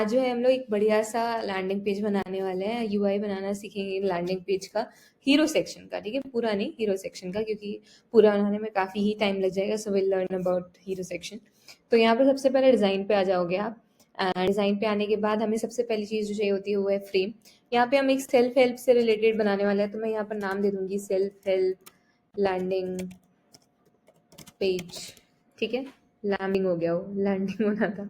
आज जो है हम लोग एक बढ़िया सा लैंडिंग पेज बनाने वाले हैं, यूआई बनाना सीखेंगे लैंडिंग पेज का, हीरो सेक्शन का। ठीक है, पूरा नहीं, हीरो सेक्शन का, क्योंकि पूरा बनाने में काफ़ी ही टाइम लग जाएगा। So will learn about hero section. तो यहाँ पर सबसे पहले डिज़ाइन पे आ जाओगे आप। डिज़ाइन पे आने के बाद हमें सबसे पहली चीज़ जो चाहिए होती है वो है फ्रेम। यहाँ पे हम एक सेल्फ हेल्प से रिलेटेड बनाने वाले हैं, तो मैं यहाँ पर नाम दे दूंगी सेल्फ हेल्प लैंडिंग पेज। ठीक है, लैंडिंग हो गया, वो लैंडिंग होना था।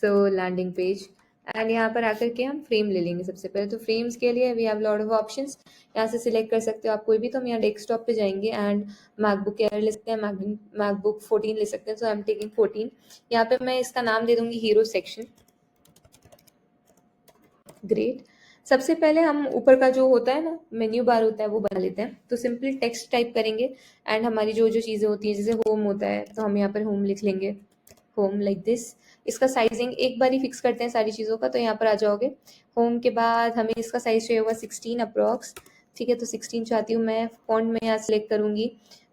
सो लैंडिंग पेज। एंड यहाँ पर आकर के हम फ्रेम ले लेंगे सबसे पहले। तो फ्रेम्स के लिए we have lot of options, यहाँ से सिलेक्ट कर सकते हो आप कोई भी। तो हम यहाँ डेस्कटॉप पे जाएंगे एंड मैकबुक एयर ले सकते हैं, मैकबुक 14 ले सकते हैं। सो आई एम टेकिंग 14। यहाँ पे मैं इसका नाम दे दूंगी हीरो सेक्शन। ग्रेट। सबसे पहले हम ऊपर का जो होता है ना मेन्यू बार होता है वो बना लेते हैं। तो सिंपली टेक्स्ट टाइप करेंगे एंड हमारी जो जो चीज़ें होती हैं, जैसे होम होता है तो हम यहाँ पर होम लिख लेंगे, होम लाइक दिस। इसका साइजिंग एक बार ही फिक्स करते हैं सारी चीज़ों का। तो यहाँ पर आ जाओगे, होम के बाद हमें इसका साइज चाहिए होगा 16 अप्रॉक्स। ठीक है, तो 16 चाहती हूँ मैं। फॉन्ट में यहाँ सेलेक्ट करूंगी।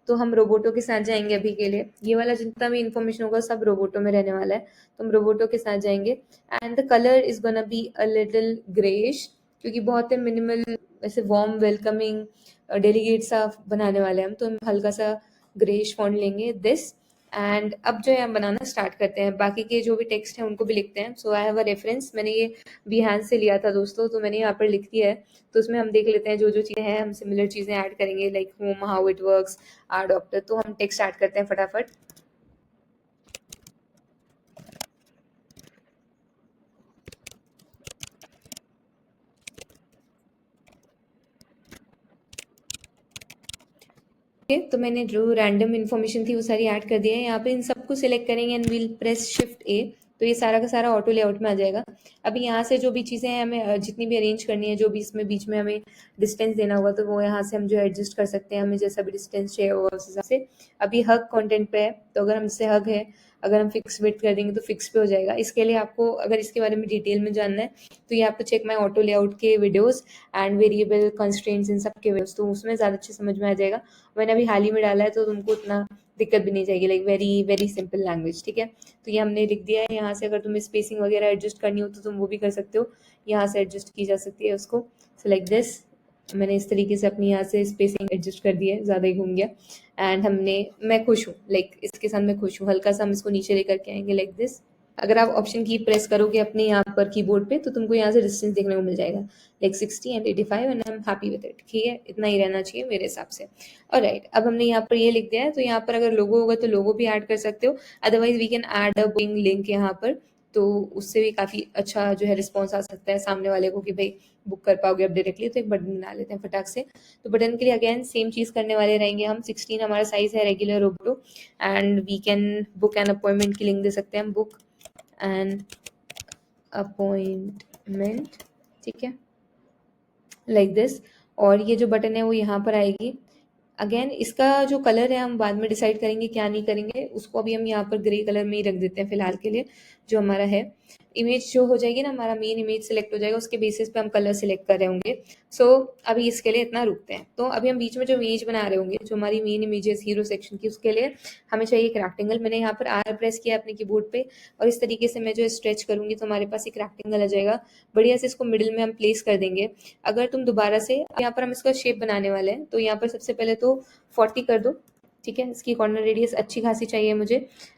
तो हम रोबोटो के साथ जाएंगे अभी के लिए। ये वाला जितना भी इन्फॉर्मेशन होगा सब रोबोटो में रहने वाला है, तो हम रोबोटो के साथ जाएंगे। And the colour is gonna be a little greyish, क्योंकि बहुत ही मिनिमल ऐसे वार्म वेलकमिंग डेलीगेट सा बनाने वाले हैं हम। तो हम हल्का सा ग्रेइश फॉन्ट लेंगे दिस। एंड अब जो है हम बनाना स्टार्ट करते हैं। बाकी के जो भी टेक्स्ट हैं उनको भी लिखते हैं। सो आई हैव अ रेफरेंस, मैंने ये बिहान से लिया था दोस्तों, तो मैंने यहाँ पर लिख दिया है। तो उसमें हम देख लेते हैं जो जो चीज़ें हैं, हम सिमिलर चीज़ें ऐड करेंगे, like home, how it works, or doctor. तो हम टेक्स्ट ऐड करते हैं फटाफट। तो मैंने जो रैंडम इन्फॉर्मेशन थी वो सारी ऐड कर दिया है। यहाँ पे इन सबको सिलेक्ट करेंगे एंड विल प्रेस शिफ्ट ए। तो ये सारा का सारा ऑटो लेआउट में आ जाएगा। अभी यहाँ से जो भी चीज़ें हैं हमें जितनी भी अरेंज करनी है, जो भी इसमें बीच में हमें डिस्टेंस देना होगा, तो वो यहाँ से हम जो एडजस्ट कर सकते हैं, हमें जैसा भी डिस्टेंस चाहिए होगा उस हिसाब से। अभी हग कंटेंट पे है, तो अगर हमसे हग है, अगर हम फिक्स विड्थ कर देंगे तो फिक्स पे हो जाएगा। इसके लिए आपको अगर इसके बारे में डिटेल में जानना है तो ये आपको चेक माई ऑटो लेआउट के वीडियोस एंड वेरिएबल कंस्ट्रेंट्स इन सब के वीडियोस, तो उसमें ज़्यादा अच्छे समझ में आ जाएगा। मैंने अभी हाल ही में डाला है तो तुमको उतना दिक्कत भी नहीं जाएगी, like very very simple language. ठीक है, तो ये हमने लिख दिया है। यहाँ से अगर तुम्हें स्पेसिंग वगैरह एडजस्ट करनी हो तो तुम वो भी कर सकते हो, यहाँ से एडजस्ट की जा सकती है उसको। सो लाइक दिस, मैंने इस तरीके से अपनी यहाँ से स्पेसिंग एडजस्ट कर दी है, ज़्यादा ही घूम गया। एंड मैं खुश हूँ, लाइक इसके साथ मैं खुश हूँ। हल्का सा हम इसको नीचे लेकर के आएंगे लाइक दिस। अगर आप ऑप्शन की प्रेस करोगे अपने यहाँ पर कीबोर्ड पे तो तुमको यहाँ से डिस्टेंस देखने को मिल जाएगा, like 60 and 85 and I am happy with it. ठीक है, इतना ही रहना चाहिए मेरे हिसाब से। ऑलराइट, अब हमने यहाँ पर ये लिख दिया है। तो यहाँ पर अगर लोगो होगा तो लोगो भी ऐड कर सकते हो, otherwise we can add a booking link यहाँ पर। तो उससे भी काफ़ी अच्छा जो है रिस्पॉन्स आ सकता है सामने वाले को कि भाई बुक कर पाओगे अब डायरेक्टली। तो एक बटन बना लेते हैं फटाक से। तो बटन के लिए अगेन सेम चीज़ करने वाले रहेंगे हम। 16 हमारा साइज है regular Roboto, and we can book an appointment की लिंक दे सकते हैं हम, बुक एन अपॉइंटमेंट। ठीक है, लाइक दिस। और ये जो बटन है वो यहाँ पर आएगी। अगेन इसका जो कलर है हम बाद में डिसाइड करेंगे क्या नहीं करेंगे उसको। अभी हम यहाँ पर ग्रे कलर में ही रख देते हैं फिलहाल के लिए, जो हमारा है। इमेज जो हो जाएगी ना, हमारा मेन इमेज सिलेक्ट हो जाएगा, उसके बेसिस पे हम कलर सिलेक्ट कर रहे होंगे। सो अभी इसके लिए इतना रुकते हैं। तो अभी हम बीच में जो इमेज बना रहे होंगे, जो हमारी मेन इमेजेस हीरो सेक्शन की, उसके लिए हमें चाहिए एक रेक्टेंगल। मैंने यहाँ पर आर प्रेस किया अपने कीबोर्ड पे, और इस तरीके से मैं जो स्ट्रेच करूंगी तो हमारे पास एक रेक्टेंगल आ जाएगा। बढ़िया से इसको मिडिल में हम प्लेस कर देंगे। अगर तुम दोबारा से, यहाँ पर हम इसका शेप बनाने वाले हैं, तो यहाँ पर सबसे पहले तो 40 कर दो। ठीक है, इसकी कॉर्नर रेडियस अच्छी खासी चाहिए मुझे।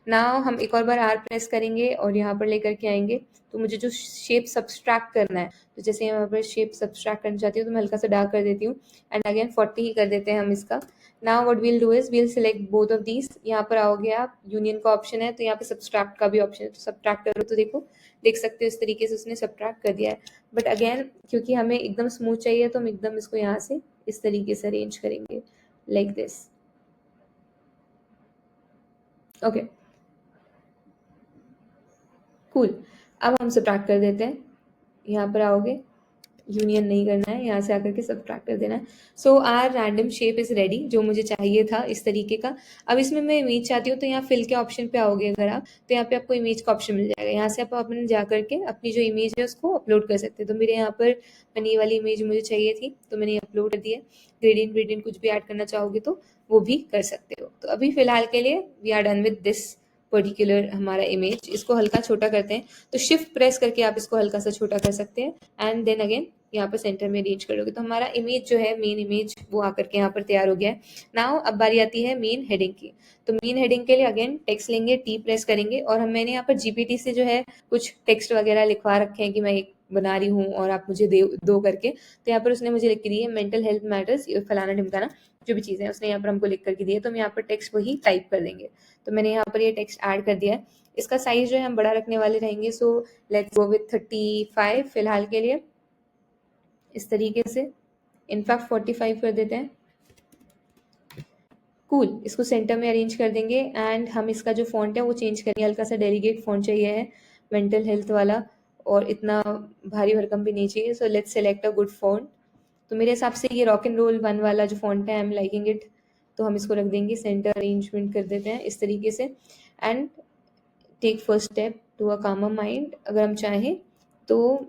नाउ हम एक और बार आर प्रेस करेंगे और यहाँ पर लेकर के आएंगे। तो मुझे जो शेप सब्सट्रैक्ट करना है, तो जैसे यहाँ पर शेप सब्सट्रैक्ट करना चाहती हूँ तो मैं हल्का सा डार्क कर देती हूँ, एंड अगेन 40 ही कर देते हैं हम इसका। Now what we'll do is we'll select both of these. यहाँ पर आओगे आप, यूनियन का ऑप्शन है, तो यहाँ पे सब्सट्रैक्ट का भी ऑप्शन है, तो सब्ट्रैक्ट करो तो देखो, देख सकते हो इस तरीके से उसने सब्ट्रैक्ट कर दिया है। बट अगेन क्योंकि हमें एकदम स्मूथ चाहिए तो हम एकदम इसको यहाँ से इस तरीके से अरेंज करेंगे लाइक दिस। Okay, cool. अब हम सब्ट्रैक्ट कर देते हैं। यहाँ पर आओगे, यूनियन नहीं करना है, यहाँ से आकर के सब्ट्रैक्ट कर देना है। So our random shape is ready, जो मुझे चाहिए था इस तरीके का। अब इसमें मैं इमेज चाहती हूँ, तो यहाँ फिल के ऑप्शन पे आओगे अगर आप, तो यहाँ पे आपको इमेज का ऑप्शन मिल जाएगा। यहाँ से आप अपने जा करके अपनी जो इमेज है उसको अपलोड कर सकते हैं। तो मेरे यहाँ पर मैंने ये वाली इमेज मुझे चाहिए थी तो मैंने अपलोड कर दी है। ग्रेडियंट ग्रेडियंट कुछ भी ऐड करना चाहोगे तो वो भी कर सकते हो। तो अभी फिलहाल के लिए we are done with this particular हमारा इमेज। इसको हल्का छोटा करते हैं, तो शिफ्ट प्रेस करके आप इसको हल्का सा छोटा कर सकते हैं एंड देन अगेन यहाँ पर सेंटर में अरेंज करोगे तो हमारा इमेज जो है, मेन इमेज, वो आकर के यहाँ पर तैयार हो गया है। नाउ अब बारी आती है मेन हेडिंग की। तो मेन हेडिंग के लिए अगेन टेक्स्ट लेंगे, टी प्रेस करेंगे और मैंने यहाँ पर जीपीटी से जो है कुछ टेक्स्ट वगैरह लिखवा रखे हैं कि मैं एक बना रही हूँ और आप मुझे दो करके। तो यहाँ पर उसने मुझे लिख के दी है मेंटल हेल्थ मैटर्स, फलाना ढिमकाना जो भी चीज़ें उसने यहाँ पर हमको लिख करके दी है। तो हम यहाँ पर टेक्स्ट वही टाइप कर देंगे। तो मैंने यहाँ पर ये टेक्स्ट ऐड कर दिया है। इसका साइज जो है हम बड़ा रखने वाले रहेंगे, सो लेट्स गो विथ 35 फिलहाल के लिए, इस तरीके से। इनफैक्ट 45 कर देते हैं। कूल, इसको सेंटर में अरेंज कर देंगे एंड हम इसका जो फॉन्ट है वो चेंज करेंगे। हल्का सा डेलीगेट फॉन्ट चाहिए है, मेंटल हेल्थ वाला, और इतना भारी भरकम भी नहीं चाहिए। So let's select a good font. तो मेरे हिसाब से ये रॉक एंड रोल 1 वाला जो फॉन्ट है, आई एम लाइकिंग इट, तो हम इसको रख देंगे। सेंटर अरेंजमेंट कर देते हैं इस तरीके से and take first step to a calmer mind. अगर हम चाहें तो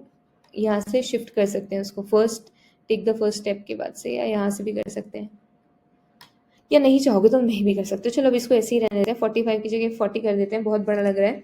यहाँ से शिफ्ट कर सकते हैं उसको, first take the first step के बाद से, या यहाँ से भी कर सकते हैं, या नहीं चाहोगे तो नहीं भी कर सकते हो। चलो अब इसको ऐसे ही रहने देते हैं। 45 की जगह 40 कर देते हैं, बहुत बड़ा लग रहा है।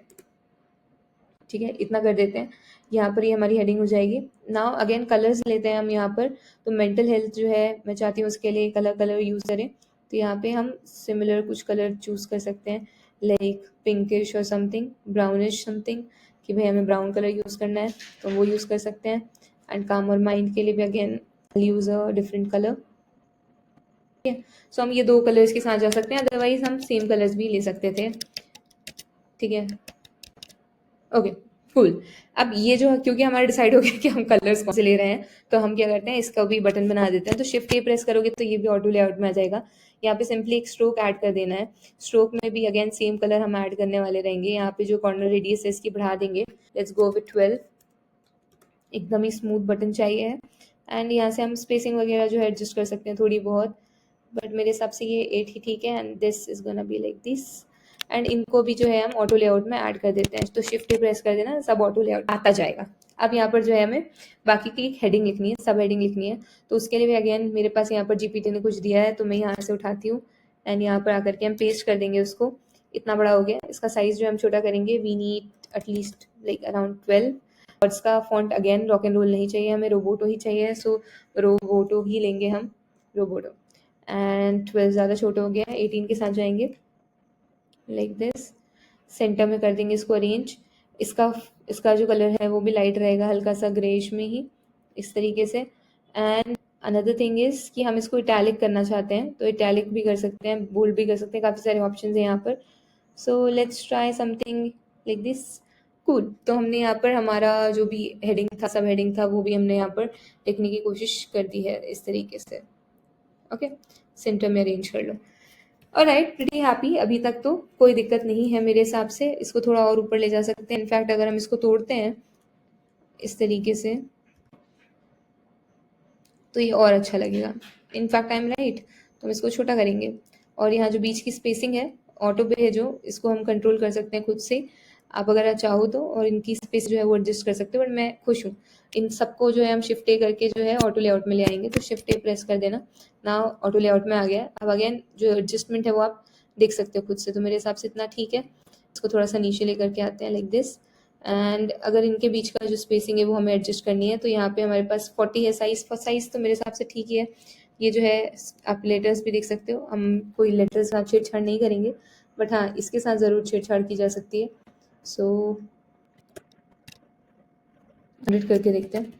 ठीक है, इतना कर देते हैं। यहाँ पर ये हमारी हेडिंग हो जाएगी। नाउ अगेन कलर्स लेते हैं हम यहाँ पर। तो मेंटल हेल्थ जो है मैं चाहती हूँ उसके लिए कलर यूज़ करें। तो यहाँ पे हम सिमिलर कुछ कलर चूज़ कर सकते हैं, लाइक पिंकिश और समथिंग, ब्राउनिश समथिंग, कि भाई हमें ब्राउन कलर यूज़ करना है तो वो यूज़ कर सकते हैं। एंड काम और माइंड के लिए भी again use a different colour. ठीक है, सो हम ये 2 कलर्स के साथ जा सकते हैं, अदरवाइज हम सेम कलर्स भी ले सकते थे। ठीक है, ओके कूल। अब ये जो, क्योंकि हमारा डिसाइड हो गया कि हम कलर्स कौन से ले रहे हैं, तो हम क्या करते हैं, इसका भी बटन बना देते हैं। तो शिफ्ट ए प्रेस करोगे तो ये भी ऑटो लेआउट में आ जाएगा। यहाँ पे सिंपली एक स्ट्रोक ऐड कर देना है। स्ट्रोक में भी अगेन सेम कलर हम ऐड करने वाले रहेंगे। यहाँ पे जो कॉर्नर रेडियस है इसकी बढ़ा देंगे, लेट्स गो विथ 12। एकदम ही स्मूथ बटन चाहिए है एंड यहाँ से हम स्पेसिंग वगैरह जो है एडजस्ट कर सकते हैं थोड़ी बहुत, बट मेरे हिसाब से ये 8 ही ठीक है and this is gonna be like this. And इनको भी जो है हम ऑटो लेआउट में ऐड कर देते हैं। तो शिफ्ट ही प्रेस कर देना, सब ऑटो लेआउट आता जाएगा। अब यहाँ पर जो है हमें बाकी की हेडिंग लिखनी है, सब हेडिंग लिखनी है। तो उसके लिए भी अगेन मेरे पास यहाँ पर जीपीटी ने कुछ दिया है, तो मैं यहाँ से उठाती हूँ एंड यहाँ पर आकर के हम पेस्ट कर देंगे उसको। इतना बड़ा हो गया, इसका साइज जो हम छोटा करेंगे, we need at least like around 12। और इसका font again rock and roll नहीं चाहिए हमें, रोबोटो ही चाहिए। सो रोबोटो ही लेंगे हम, रोबोटो। एंड 12 ज़्यादा छोटा हो गया है, 18 के साथ जाएंगे लाइक दिस। सेंटर में कर देंगे इसको अरेंज। इसका इसका जो कलर है वो भी लाइट रहेगा, हल्का सा ग्रेइश में ही, इस तरीके से। एंड अनदर थिंग इज कि हम इसको इटैलिक करना चाहते हैं, तो इटैलिक भी कर सकते हैं, बोल्ड भी कर सकते हैं, काफ़ी सारे ऑप्शन हैं यहाँ पर। So let's try something like this. Cool, तो हमने यहाँ पर हमारा जो भी हेडिंग था, सब हेडिंग था, वो भी हमने यहाँ पर लिखने की कोशिश कर दी है इस तरीके से। ओके, सेंटर में अरेंज कर लो। Alright, pretty happy. अभी तक तो कोई दिक्कत नहीं है मेरे हिसाब से। इसको थोड़ा और ऊपर ले जा सकते हैं। इनफैक्ट अगर हम इसको तोड़ते हैं इस तरीके से तो ये और अच्छा लगेगा। इनफैक्ट आई एम राइट, तो हम इसको छोटा करेंगे। और यहाँ जो बीच की स्पेसिंग है, ऑटो पे है जो, इसको हम कंट्रोल कर सकते हैं खुद से, आप अगर चाहो तो। और इनकी स्पेस जो है वो एडजस्ट कर सकते हो, बट मैं खुश हूँ। इन सबको जो है हम शिफ्ट ए करके जो है ऑटो लेआउट में ले आएंगे। तो शिफ्ट ए प्रेस कर देना, ना ऑटो लेआउट में आ गया। अब अगेन जो एडजस्टमेंट है वो आप देख सकते हो खुद से। तो मेरे हिसाब से इतना ठीक है। इसको थोड़ा सा नीचे लेकर के आते हैं लाइक दिस। एंड अगर इनके बीच का जो स्पेसिंग है वो हमें एडजस्ट करनी है, तो यहाँ पे हमारे पास 40 है साइज तो मेरे हिसाब से ठीक ही है। ये जो है आप लेटर्स भी देख सकते हो, हम कोई लेटर्स का छेड़छाड़ नहीं करेंगे, बट हाँ इसके साथ ज़रूर छेड़छाड़ की जा सकती है। सो 100 करके देखते हैं।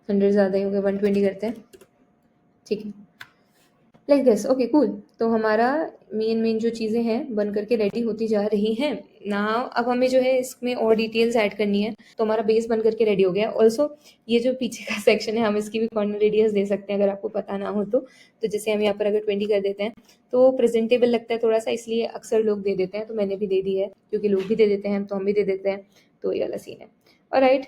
100 ज़्यादा ही हो गया, 120 करते हैं। ठीक है, लाइक दिस। ओके कूल, तो हमारा मेन जो चीज़ें हैं बन करके रेडी होती जा रही हैं ना। अब हमें जो है इसमें और डिटेल्स ऐड करनी है। तो हमारा बेस बन करके रेडी हो गया। ऑल्सो ये जो पीछे का सेक्शन है, हम इसकी भी कॉर्नर रेडियस दे सकते हैं अगर आपको पता ना हो तो जैसे हम यहाँ पर अगर 20 कर देते हैं तो प्रेजेंटेबल लगता है थोड़ा सा, इसलिए अक्सर लोग दे देते हैं। तो मैंने भी दे दी है, क्योंकि लोग भी दे देते हैं तो हम भी दे देते हैं, तो ये वाला सीन है। ऑलराइट,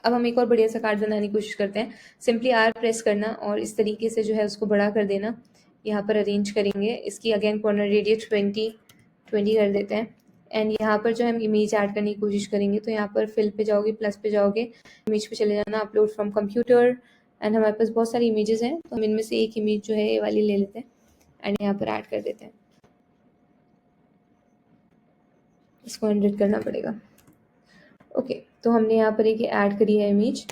अब हम एक और बढ़िया सा कार्ड बनाने की कोशिश करते हैं। सिंपली आर प्रेस करना और इस तरीके से जो है उसको बड़ा कर देना। यहाँ पर अरेंज करेंगे। इसकी अगेन कॉर्नर रेडियस 20 कर देते हैं। एंड यहाँ पर जो हम इमेज ऐड करने की कोशिश करेंगे, तो यहाँ पर फिल पे जाओगे, प्लस पे जाओगे, इमेज पे चले जाना, अपलोड फ्रॉम कंप्यूटर। एंड हमारे पास बहुत सारी इमेजेस हैं, तो हम इनमें से एक इमेज जो है ये वाली ले लेते हैं एंड यहाँ पर ऐड कर देते हैं। इसको 100 करना पड़ेगा। ओके, तो हमने यहाँ पर एक ऐड करी है इमेज,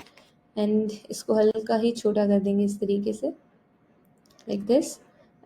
एंड इसको हल्का ही छोटा कर देंगे इस तरीके से, लाइक दिस।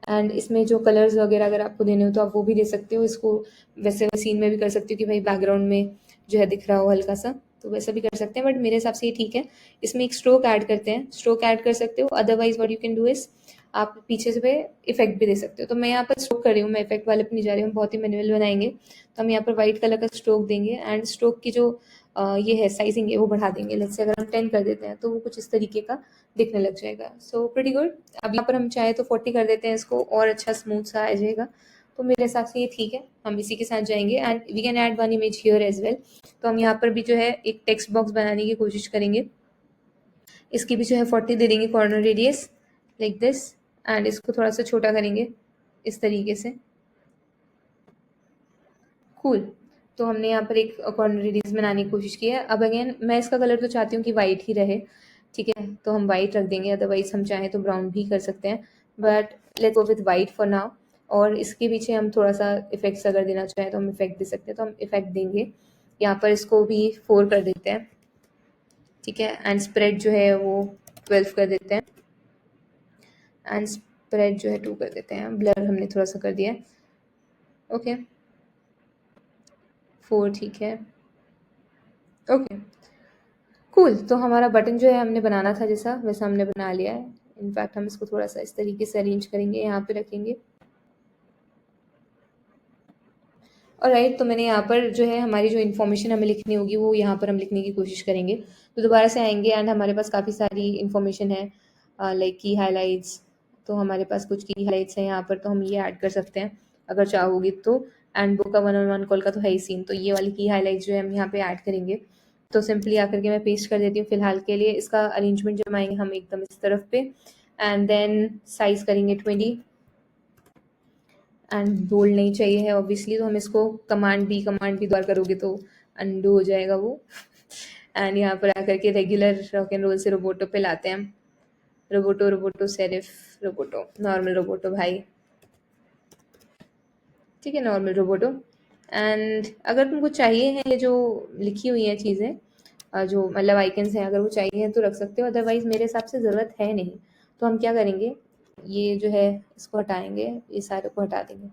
एंड इसमें जो कलर्स वगैरह अगर आपको देने हो तो आप वो भी दे सकते हो। इसको वैसे सीन में भी कर सकते हो कि भाई बैकग्राउंड में जो है दिख रहा हो हल्का सा, तो वैसा भी कर सकते हैं, बट मेरे हिसाब से ये ठीक है। इसमें एक स्ट्रोक ऐड करते हैं, स्ट्रोक ऐड कर सकते हो। Otherwise what you can do is आप पीछे से पे इफेक्ट भी दे सकते हो। तो मैं यहाँ पर स्ट्रोक कर रही हूँ, मैं इफेक्ट वाले पे नहीं जा रही हूँ, बहुत ही मैनुअल बनाएंगे। तो हम यहाँ पर व्हाइट कलर का स्ट्रोक देंगे, एंड स्ट्रोक की जो ये है साइजिंग है वो बढ़ा देंगे। लेट्स से अगर हम 10 कर देते हैं तो वो कुछ इस तरीके का दिखने लग जाएगा। So pretty good. अब यहाँ पर हम चाहे तो 40 कर देते हैं इसको, और अच्छा स्मूथ सा आ जाएगा। तो मेरे हिसाब से ये ठीक है, हम इसी के साथ जाएंगे। And we can add one image here as well. तो हम यहाँ पर भी जो है एक टेक्स्ट बॉक्स बनाने की कोशिश करेंगे। इसकी भी जो है 40 दे देंगे corner radius, like this. And इसको थोड़ा सा छोटा करेंगे इस तरीके से। कूल। तो हमने यहाँ पर एक कॉर्नर रेडियस बनाने की कोशिश की है। अब अगेन मैं इसका कलर तो चाहती हूँ कि वाइट ही रहे, ठीक है, तो हम वाइट रख देंगे। अदरवाइज हम चाहें तो ब्राउन भी कर सकते हैं, but let's go with white for now. और इसके पीछे हम थोड़ा सा इफेक्ट्स अगर देना चाहें तो हम इफेक्ट दे सकते हैं, तो हम इफेक्ट देंगे। यहाँ पर इसको भी 4 कर देते हैं, ठीक है। एंड स्प्रेड जो है वो 12 कर देते हैं, एंड स्प्रेड जो है 2 कर देते हैं। ब्लर हमने थोड़ा सा कर दिया है, ओके 4 ठीक है, ओके कूल। तो हमारा बटन जो है हमने बनाना था जैसा वैसा हमने बना लिया है। इनफैक्ट हम इसको थोड़ा सा इस तरीके से अरेंज करेंगे, यहाँ पे रखेंगे। और राइट, तो मैंने यहाँ पर जो है हमारी जो इन्फॉर्मेशन हमें लिखनी होगी वो यहाँ पर हम लिखने की कोशिश करेंगे। तो दोबारा से आएंगे, एंड हमारे पास काफ़ी सारी इन्फॉर्मेशन है, लाइक की हाईलाइट्स। तो हमारे पास कुछ की हाईलाइट्स हैं यहाँ पर, तो हम ये ऐड कर सकते हैं अगर चाहोगे तो। एंड बुक का 1-on-1 कॉल का तो है ही सीन, तो ये वाली की हाईलाइट्स जो है हम यहाँ पे ऐड करेंगे। तो सिंपली आकर के मैं पेस्ट कर देती हूँ फिलहाल के लिए। इसका अरेंजमेंट जमाएंगे हम एकदम इस तरफ पे, एंड देन साइज करेंगे 20। एंड बोल्ड नहीं चाहिए है ऑब्वियसली, तो हम इसको कमांड बी द्वारा करोगे तो अंडू हो जाएगा वो। एंड यहाँ पर आकर के रेगुलर रॉक एंड रोल से रोबोटो पे लाते हैं हम। Roboto Roboto serif Roboto, normal Roboto भाई, ठीक है, नॉर्मल रोबोटो। एंड अगर तुमको चाहिए है ये जो लिखी हुई है चीज़ें, जो मतलब आइकन्स हैं, अगर वो चाहिए हैं तो रख सकते हो। अदरवाइज मेरे हिसाब से ज़रूरत है नहीं। तो हम क्या करेंगे, ये जो है इसको हटाएंगे, ये सारे को हटा देंगे।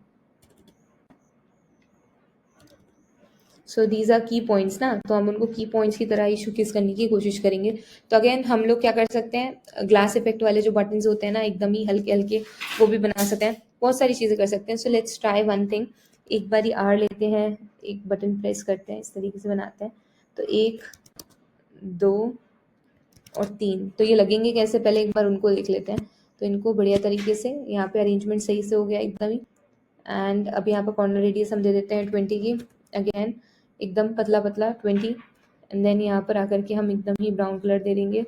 सो दीज आर की पॉइंट्स ना, तो हम उनको की पॉइंट्स की तरह ही शोकेस करने की कोशिश करेंगे। तो अगेन हम लोग क्या कर सकते हैं, ग्लास इफेक्ट वाले जो बटन्स होते हैं ना एकदम ही हल्के हल्के, वो भी बना सकते हैं। बहुत सारी चीज़ें कर सकते हैं। So let's try one thing. एक बार ही आर लेते हैं, एक बटन प्रेस करते हैं, इस तरीके से बनाते हैं। तो 1 2 और 3, तो ये लगेंगे कैसे, पहले एक बार उनको देख लेते हैं। तो इनको बढ़िया तरीके से यहाँ पे अरेंजमेंट सही से हो गया एकदम ही। एंड अब यहाँ पर कॉर्नर रेडियस हम दे देते हैं 20 की, अगेन एकदम पतला पतला 20। एंड देन यहाँ पर आकर के हम एकदम ही ब्राउन कलर दे देंगे,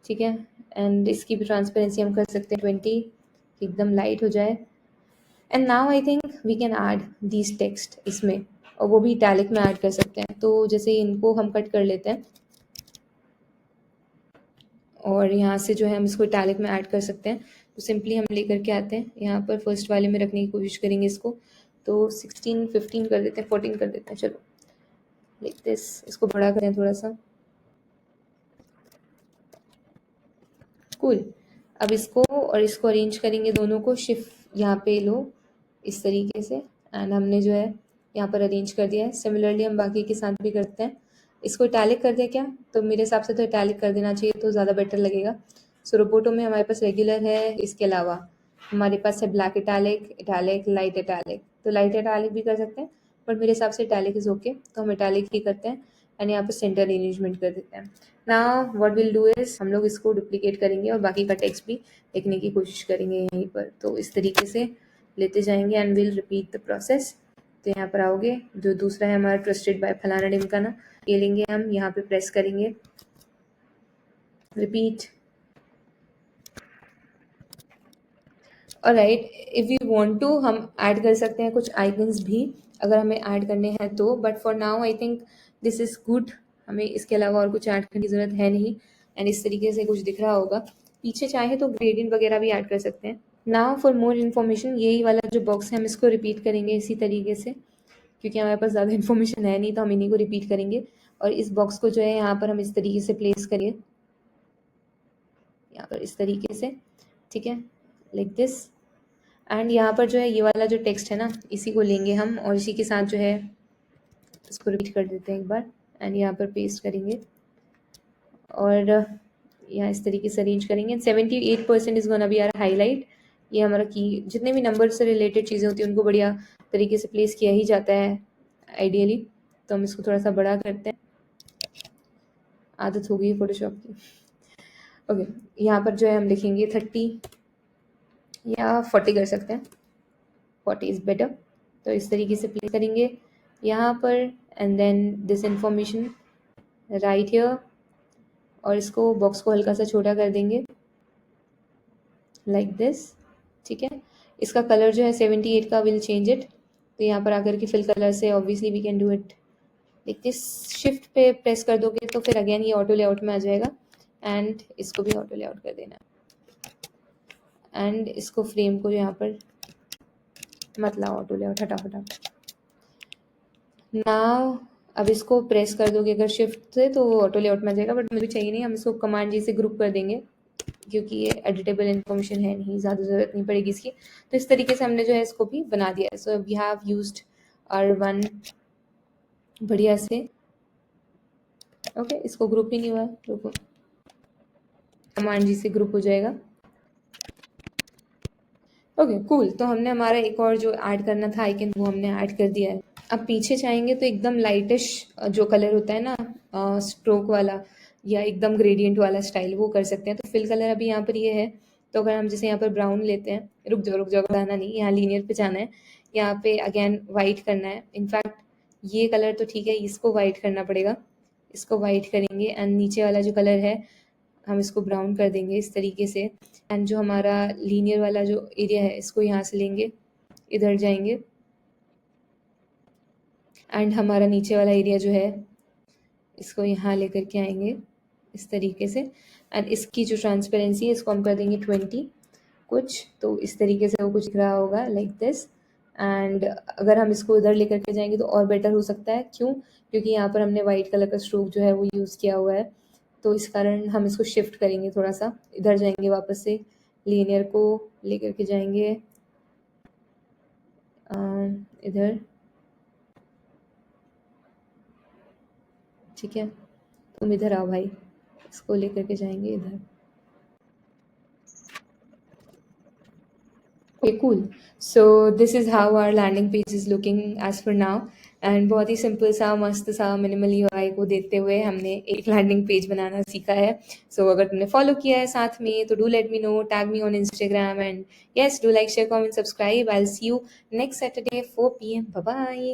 ठीक है। एंड इसकी भी ट्रांसपेरेंसी हम कर सकते हैं 20, एकदम लाइट हो जाए। And now I think we can add these text इसमें, और वो भी इटैलिक में ऐड कर सकते हैं। तो जैसे इनको हम कट कर लेते हैं, और यहाँ से जो है हम इसको इटैलिक में ऐड कर सकते हैं। तो सिंपली हम लेकर के आते हैं यहाँ पर फर्स्ट वाले में रखने की कोशिश करेंगे इसको। तो 16 15 कर देते हैं, 14 कर देते हैं, चलो लाइक दिस। इसको बड़ा करें थोड़ा सा, कूल। अब इसको और इसको अरेंज करेंगे दोनों को, शिफ्ट यहाँ पे लो इस तरीके से। एंड हमने जो है यहाँ पर अरेंज कर दिया है। सिमिलरली हम बाकी के साथ भी करते हैं। इसको इटैलिक कर दिया क्या, तो मेरे हिसाब से तो इटैलिक कर देना चाहिए, तो ज़्यादा बेटर लगेगा। सो रोबोटो में हमारे पास रेगुलर है, इसके अलावा हमारे पास है black italic, italic, light italic. तो लाइट इटैलिक भी कर सकते हैं, बट मेरे हिसाब से इटैलिक इज़ ओके, तो हम इटैलिक ही करते हैं। एंड यहाँ पर सेंटर अरेंजमेंट कर देते हैं। Now what will do is हम लोग इसको डुप्लीकेट करेंगे और बाकी का टेक्स्ट भी लिखने की कोशिश करेंगे यहीं पर। तो इस तरीके से लेते जाएंगे, and will repeat the process. तो यहाँ पर आओगे, जो दूसरा है हमारा ट्रस्टेड बाय फलाना ढिमकाना, ये लेंगे हम, यहाँ पे प्रेस करेंगे, रिपीट। और right, if you want to हम ऐड कर सकते हैं कुछ आइकन्स भी, अगर हमें ऐड करने हैं तो। But for now I think this is good, हमें इसके अलावा और कुछ ऐड करने की ज़रूरत है नहीं। एंड इस तरीके से कुछ दिख रहा होगा। पीछे चाहे तो ग्रेडियंट वगैरह भी ऐड कर सकते हैं। नाउ फॉर मोर इन्फॉर्मेशन, यही वाला जो बॉक्स है हम इसको रिपीट करेंगे इसी तरीके से, क्योंकि हमारे पास ज़्यादा इन्फॉर्मेशन है नहीं, तो हम इन्हीं को रिपीट करेंगे। और इस बॉक्स को जो है यहाँ पर हम इस तरीके से प्लेस करिए, यहाँ पर इस तरीके से, ठीक है, लाइक दिस। एंड यहाँ पर जो है ये वाला जो टेक्स्ट है ना, इसी को लेंगे हम और इसी के साथ जो है इसको रिपीट कर देते हैं एक बार, एंड यहाँ पर पेस्ट करेंगे और यहाँ इस तरीके से अरेंज करेंगे। 78% is gonna be our highlight. ये हमारा की जितने भी नंबर से रिलेटेड चीज़ें होती हैं उनको बढ़िया तरीके से प्लेस किया ही जाता है आइडियली। तो हम इसको थोड़ा सा बड़ा करते हैं, आदत हो गई है फोटोशॉप की। ओके, यहाँ पर जो है हम लिखेंगे 30 या 40 कर सकते हैं, 40 इज़ बेटर। तो इस तरीके से प्लेस करेंगे यहाँ पर, and then this information right here, और इसको बॉक्स को हल्का सा छोटा कर देंगे लाइक दिस, ठीक है। इसका कलर जो है 78 का विल चेंज इट। तो यहाँ पर आकर के फिल कलर से obviously we can do it like this. Shift पे प्रेस कर दोगे तो फिर अगेन ये ऑटो लेआउट में आ जाएगा, एंड इसको भी ऑटो लेआउट कर देना, एंड इसको फ्रेम को यहाँ पर मत लाओ ऑटो लेआउट, हटा फटाफट। नाउ अब इसको प्रेस कर दोगे अगर शिफ्ट से तो वो ऑटो लेआउट में आ जाएगा, बट मुझे चाहिए नहीं, हम इसको कमांड जी से ग्रुप कर देंगे क्योंकि ये एडिटेबल इन्फॉर्मेशन है नहीं, ज़्यादा ज़रूरत नहीं पड़ेगी इसकी। तो इस तरीके से हमने जो है इसको भी बना दिया है। So we have used R1 बढ़िया से। ओके, इसको ग्रुप ही नहीं हुआ, रुको, कमांड जी से ग्रुप हो जाएगा। ओके कूल, तो हमने हमारा एक और जो ऐड करना था आइकन वो हमने ऐड कर दिया है। अब पीछे चाहेंगे तो एकदम लाइटिश जो कलर होता है ना स्ट्रोक वाला या एकदम ग्रेडियंट वाला स्टाइल वो कर सकते हैं। तो फिल कलर अभी यहाँ पर ये है, तो अगर हम जैसे यहाँ पर ब्राउन लेते हैं, रुक जाओ बढ़ाना नहीं, यहाँ लीनियर पे जाना है, यहाँ पे अगेन वाइट करना है। इनफैक्ट ये कलर तो ठीक है, इसको वाइट करना पड़ेगा, इसको वाइट करेंगे एंड नीचे वाला जो कलर है हम इसको ब्राउन कर देंगे इस तरीके से। एंड जो हमारा लीनियर वाला जो एरिया है इसको यहाँ से लेंगे, इधर जाएंगे, एंड हमारा नीचे वाला एरिया जो है इसको यहाँ लेकर के आएंगे इस तरीके से। एंड इसकी जो ट्रांसपेरेंसी है इसको हम कर देंगे 20 कुछ, तो इस तरीके से वो कुछ दिख रहा होगा लाइक दिस। एंड अगर हम इसको इधर लेकर के जाएंगे तो और बेटर हो सकता है, क्यों? क्योंकि यहाँ पर हमने वाइट कलर का स्ट्रोक जो है वो यूज़ किया हुआ है, तो इस कारण हम इसको शिफ्ट करेंगे थोड़ा सा, इधर जाएंगे वापस से, लीनियर को लेकर के जाएंगे इधर, ठीक है, तुम इधर आओ भाई, इसको लेकर के जाएंगे इधर। Okay, cool. So this is how our landing page is looking as for now. And बहुत ही सिंपल सा मस्त सा मिनिमल यूआई को देखते हुए हमने एक लैंडिंग पेज बनाना सीखा है। सो अगर तुमने फॉलो किया है साथ में तो do let me know, tag me on Instagram, and yes do like share comment subscribe. I will see you next Saturday 4 PM. Bye bye.